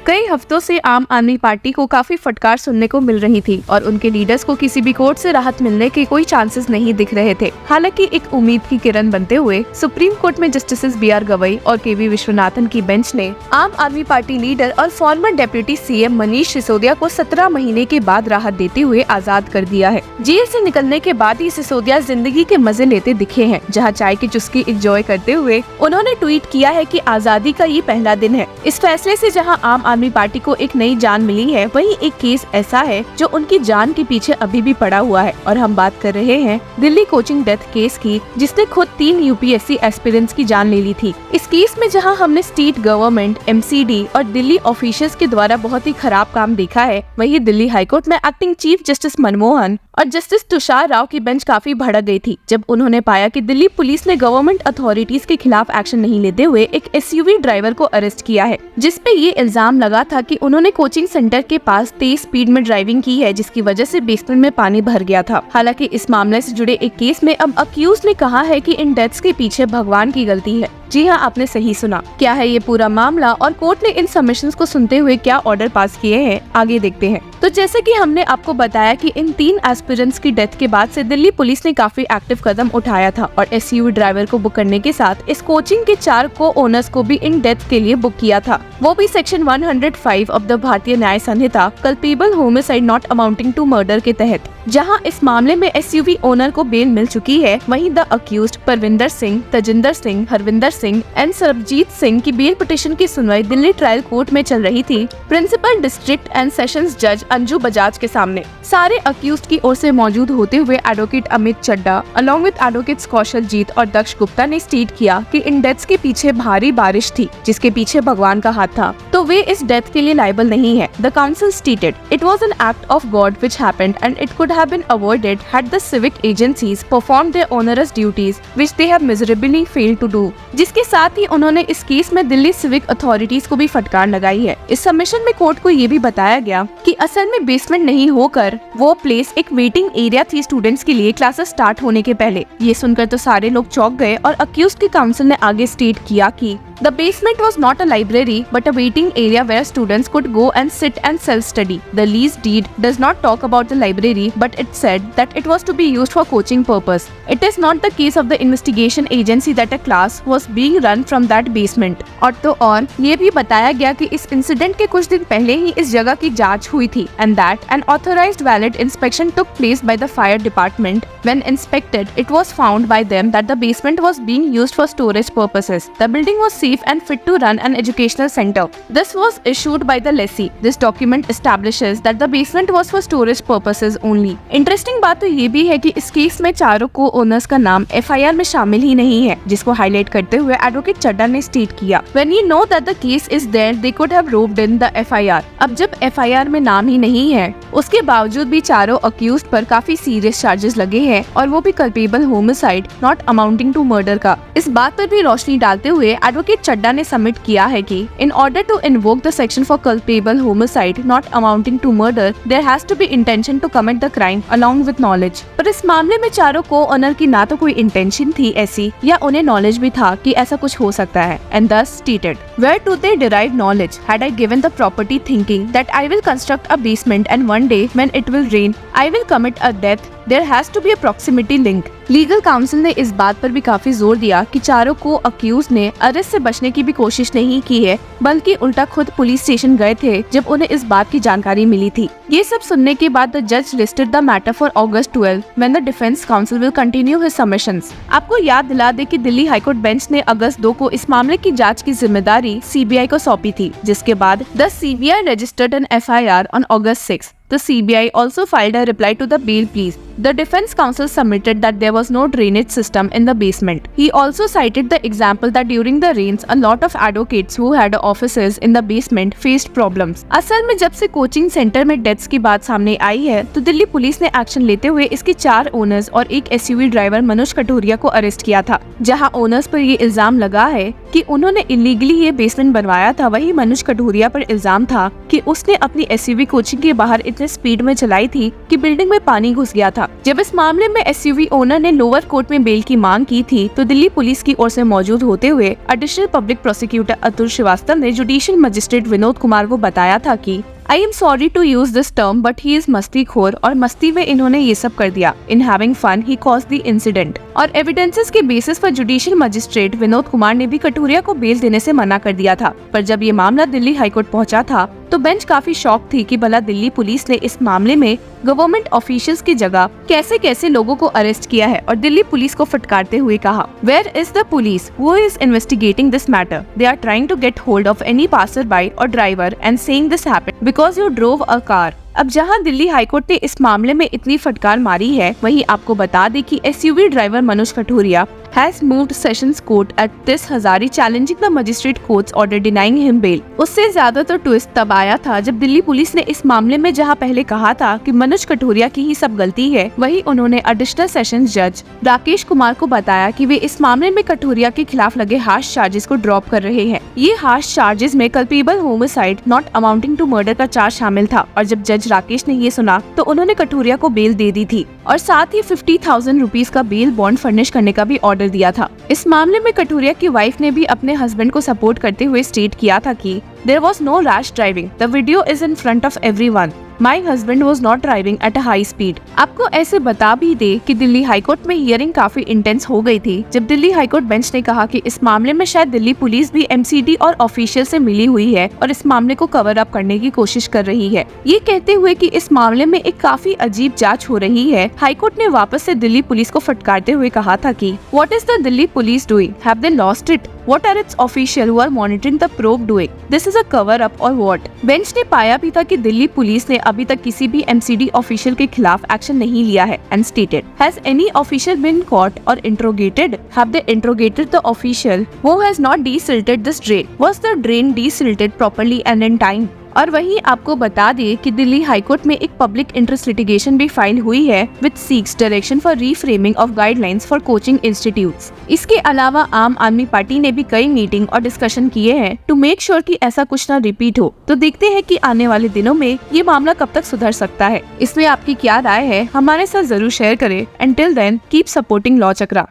कई हफ्तों से आम आदमी पार्टी को काफी फटकार सुनने को मिल रही थी और उनके लीडर्स को किसी भी कोर्ट से राहत मिलने के कोई चांसेस नहीं दिख रहे थे। हालांकि एक उम्मीद की किरण बनते हुए सुप्रीम कोर्ट में जस्टिस बी.आर. गवई और के.वी. विश्वनाथन की बेंच ने आम आदमी पार्टी लीडर और farmer deputy CM Manish Sisodia को 17 महीने के बाद राहत देते हुए आजाद कर दिया है। जेल से निकलने के बाद ही सिसोदिया जिंदगी के मजे लेते दिखे हैं, जहाँ चाय की चुस्की एंजॉय करते हुए उन्होंने ट्वीट किया है कि आजादी का ये पहला दिन है। इस फैसले से जहाँ आम आदमी पार्टी को एक नई जान मिली है, वहीं एक केस ऐसा है जो उनकी जान के पीछे अभी भी पड़ा हुआ है। और हम बात कर रहे हैं दिल्ली कोचिंग डेथ केस की, जिसने खुद 3 यूपीएससी एस्पिरेंट्स की जान ले ली थी। इस केस में जहां हमने स्टेट गवर्नमेंट, एमसीडी और दिल्ली ऑफिशियल्स के द्वारा बहुत ही खराब काम देखा है, वहीं दिल्ली हाईकोर्ट में एक्टिंग चीफ जस्टिस मनमोहन और जस्टिस तुषार राव की बेंच काफी भड़क गई थी जब उन्होंने पाया कि दिल्ली पुलिस ने गवर्नमेंट अथॉरिटीज के खिलाफ एक्शन नहीं लेते हुए एक एसयूवी ड्राइवर को अरेस्ट किया है, जिसपे ये इल्जाम लगा था कि उन्होंने कोचिंग सेंटर के पास तेज स्पीड में ड्राइविंग की है, जिसकी वजह से बेसमेंट में पानी भर गया था। हालांकि इस मामले से जुड़े एक केस में अब अक्यूज ने कहा है कि इन डेथ्स के पीछे भगवान की गलती है। जी हाँ, आपने सही सुना। क्या है ये पूरा मामला और कोर्ट ने इन सबमिशंस को सुनते हुए क्या ऑर्डर पास किए हैं, आगे देखते हैं। तो जैसे कि हमने आपको बताया कि इन 3 एस्पिरेंट्स की डेथ के बाद से दिल्ली पुलिस ने काफी एक्टिव कदम उठाया था और एसयूवी ड्राइवर को बुक करने के साथ इस कोचिंग के 4 को ओनर्स को भी इन डेथ के लिए बुक किया था, वो भी section 105 of the Bharatiya Nyaya Sanhita culpable homicide not amounting to murder के तहत। जहां इस मामले में एसयूवी ओनर को बेल मिल चुकी है, वहीं the accused Parvinder Singh, Tajinder Singh, Harvinder Singh and Sarabjit Singh की बेल पिटीशन की सुनवाई दिल्ली ट्रायल कोर्ट में चल रही थी, प्रिंसिपल डिस्ट्रिक्ट एंड सेशंस जज अंजू बजाज के सामने। सारे अक्यूज्ड की ओर से मौजूद होते हुए advocate Amit Chadda along with advocates Kaushal Jeet और दक्ष गुप्ता ने स्टेट किया कि इन डेथ्स के पीछे भारी बारिश थी, जिसके पीछे भगवान का हाथ था, तो वे इस डेथ के लिए लायबल नहीं है। The council stated it was an act of God which happened and it could have been avoided had the civic agencies performed their onerous duties which they have miserably failed to do। जिसके साथ ही उन्होंने इस case में Delhi civic authorities को भी फटकार लगाई है। इस सबमिशन में कोर्ट को ये भी बताया गया कि असल में बेसमेंट नहीं होकर वो प्लेस एक वेटिंग एरिया थी स्टूडेंट्स के लिए क्लासेस स्टार्ट होने के पहले। ये सुनकर तो सारे लोग चौंक गए और अक्यूज्ड की काउंसिल ने आगे स्टेट किया कि The basement was not a library but a waiting area where students could go and sit and self-study. The lease deed does not talk about the library but it said that it was to be used for coaching purpose. It is not the case of the investigation agency that a class was being run from that basement. और ये भी बताया गया कि इस incident के कुछ दिन पहले ही इस जगह की जांच हुई थी and that an authorized valid inspection took place by the fire department. When inspected, it was found by them that the basement was being used for storage purposes. The building was safe and fit to run an educational center. This was issued by the lessee. This document establishes that the basement was for storage purposes only. Interesting बात तो ये भी है कि इस case में चारों को ओनर्स का नाम एफआईआर में शामिल ही नहीं है, जिसको हाईलाइट करते हुए एडवोकेट चड्डा ने स्टेट किया When you know that the case is there, they could have roped in the FIR. अब जब एफआईआर में नाम ही नहीं है, उसके बावजूद भी चारों अक्यूज्ड पर काफी सीरियस चार्जेस लगे हैं और वो भी culpable homicide not amounting to murder का। इस बात पर भी रोशनी डालते हुए एडवोकेट चड्डा ने सबमिट किया है कि in order to invoke the section for culpable homicide not amounting to murder there has to be intention to commit the crime along with knowledge. पर इस मामले में चारों को ओनर की ना तो कोई इंटेंशन थी ऐसी या उन्हें नॉलेज भी था कि ऐसा कुछ हो सकता है and thus stated where do they derive knowledge had I given the property thinking that I will construct a basement and one day when it will rain I will commit a death there has to be a proximity link। Legal council ने इस बात पर भी काफी जोर दिया कि चारों को अक्यूज ने अरेस्ट से बचने की भी कोशिश नहीं की है, बल्कि उल्टा खुद पुलिस स्टेशन गए थे जब उन्हें इस बात की जानकारी मिली थी। ये सब सुनने के बाद द जज listed the matter for August 12 when the defense counsel will continue his submissions। आपको याद दिला दे कि दिल्ली हाईकोर्ट बेंच ने अगस्त 2 को इस मामले की जांच की जिम्मेदारी सीबीआई को सौंपी थी, जिसके बाद the CBI registered an FIR on August 6। The CBI also filed a reply to the bail pleas. The defense counsel submitted that there was no drainage system in the basement. He also cited the example that during the rains, a lot of advocates who had offices in the basement faced problems. असल में जब से coaching centre में deaths की बात सामने आई है, तो दिल्ली पुलिस ने एक्शन लेते हुए इसके 4 ओनर्स और एक एसयूवी ड्राइवर मनोज कटोरिया को अरेस्ट किया था, जहां ओनर्स पर ये इल्जाम लगा है कि उन्होंने इलीगली ये बेसमेंट बनवाया था, वही मनोज कटोरिया पर इल्जाम था कि उसने अपनी एसयूवी कोचिंग के बाहर इतने स्पीड में चलाई थी कि बिल्डिंग में पानी घुस गया था। जब इस मामले में एसयूवी ओनर ने लोअर कोर्ट में बेल की मांग की थी तो दिल्ली पुलिस की ओर से मौजूद होते हुए additional public prosecutor Atul Shrivastava ने जुडिशियल मजिस्ट्रेट विनोद कुमार को बताया था कि I am sorry to use this term, but he is मस्तीखोर और मस्ती में इन्होंने ये सब कर दिया। In having fun, he caused the incident। और एविडेंसेस के बेसिस पर जुडिशियल मजिस्ट्रेट विनोद कुमार ने भी कटोरिया को बेल देने से मना कर दिया था। पर जब ये मामला दिल्ली हाईकोर्ट पहुंचा था तो बेंच काफी शॉक थी कि भला दिल्ली पुलिस ने इस मामले में गवर्नमेंट ऑफिशियल्स की जगह कैसे कैसे लोगों को अरेस्ट किया है और दिल्ली पुलिस को फटकारते हुए कहा, Where is the police who is investigating this matter? They are trying to get hold of any passerby or driver and saying this happened because you drove a car। अब जहां Delhi high court ने इस मामले में इतनी फटकार मारी है, वहीं आपको बता दें कि SUV driver Manoj Katoria has moved sessions court at this Hazari challenging the magistrate court's order denying him bail। उससे ज्यादा तो ट्विस्ट तब आया था जब दिल्ली पुलिस ने इस मामले में जहां पहले कहा था कि मनोज कटोरिया की ही सब गलती है, वहीं उन्होंने एडिशनल सेशंस जज राकेश कुमार को बताया कि वे इस मामले में कटोरिया के खिलाफ लगे हार्श चार्जेस को ड्रॉप कर रहे हैं। ये हार्श चार्जेस में culpable homicide not amounting to murder का चार्ज शामिल था और जब जज राकेश ने ये सुना तो उन्होंने कटोरिया को बेल दे दी थी और साथ ही 50,000 रुपीज का बेल बॉन्ड फर्निश करने का भी ऑर्डर दिया था। इस मामले में कटोरिया की वाइफ ने भी अपने हस्बैंड को सपोर्ट करते हुए स्टेट किया था कि There was no rash driving. The video is in front of everyone. My husband was not driving at a high speed। आपको ऐसे बता भी दे कि दिल्ली हाईकोर्ट में हियरिंग काफी इंटेंस हो गई थी जब दिल्ली हाईकोर्ट बेंच ने कहा कि इस मामले में शायद दिल्ली पुलिस भी एमसीडी और ऑफिशियल से मिली हुई है और इस मामले को कवर अप करने की कोशिश कर रही है। ये कहते हुए कि इस मामले में एक काफी अजीब जांच हो रही है, हाईकोर्ट ने वापस से दिल्ली पुलिस को फटकारते हुए कहा था कि What is the Delhi police doing? Have they lost it? What are its officials who are monitoring the probe doing? This is a cover up or what? Bench ने पाया भी था कि दिल्ली पुलिस ने अभी तक किसी भी एमसीडी ऑफिशियल के खिलाफ एक्शन नहीं लिया है and stated, Has any official been caught or interrogated? Have they interrogated the official who has not desilted this drain? Was the drain desilted properly and in time? और वहीं आपको बता दें कि दिल्ली हाईकोर्ट में एक पब्लिक इंटरेस्ट लिटिगेशन भी file हुई है with seeks direction for reframing of guidelines for coaching institutes. इसके अलावा आम आदमी पार्टी ने भी कई मीटिंग और डिस्कशन किए हैं टू मेक श्योर कि ऐसा कुछ ना रिपीट हो। तो देखते हैं कि आने वाले दिनों में ये मामला कब तक सुधर सकता है। इसमें आपकी क्या राय है, हमारे साथ जरूर शेयर करें। Until then, keep supporting law चक्रा।